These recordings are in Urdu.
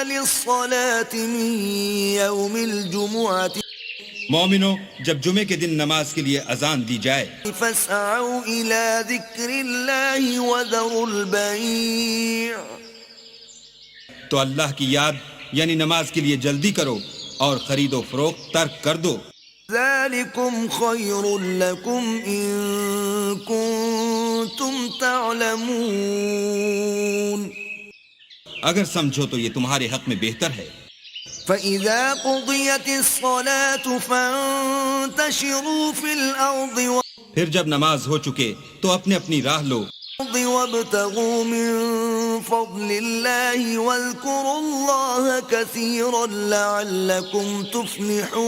للصلاة من يوم الجمعة مومنو، جب جمعے کے دن نماز کے لیے اذان دی جائے فاسعوا إلى ذكر الله وذروا البيع تو اللہ کی یاد یعنی نماز کے لیے جلدی کرو اور خرید و فروخت ترک کر دو. ذلكم خير لكم إن كنتم تعلمون اگر سمجھو تو یہ تمہارے حق میں بہتر ہے. فإذا قضيت الصلاة فانتشروا في الأرض پھر جب نماز ہو چکے تو اپنے اپنی راہ لو وابتغوا من فضل الله واذكروا الله كثيرا لعلكم تفلحون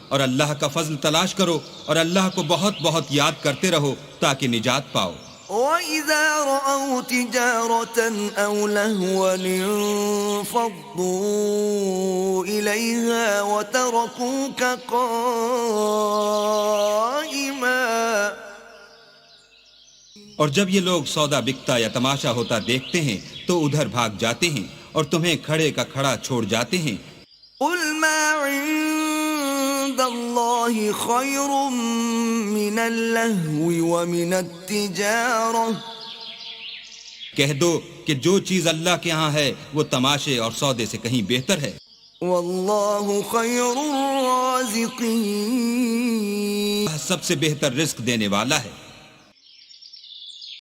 اور اللہ کا فضل تلاش کرو اور اللہ کو بہت بہت یاد کرتے رہو تاکہ نجات پاؤ. وَإِذَا رَأَوْا تِجَارَةً أَوْ لَهْوًا انفضوا إِلَيْهَا وَتَرَكُوكَ قَائِمًا اور جب یہ لوگ سودا بکتا یا تماشا ہوتا دیکھتے ہیں تو ادھر بھاگ جاتے ہیں اور تمہیں کھڑے کا کھڑا چھوڑ جاتے ہیں. قُلْ مَا عِندَ اللَّهِ خَيْرٌ مِّنَ اللَّهْوِ وَمِنَ التِّجَارَةِ کہہ دو کہ جو چیز اللہ کے ہاں ہے وہ تماشے اور سودے سے کہیں بہتر ہے. وَاللَّهُ خَيْرُ الرَّازِقِينَ سب سے بہتر رزق دینے والا ہے.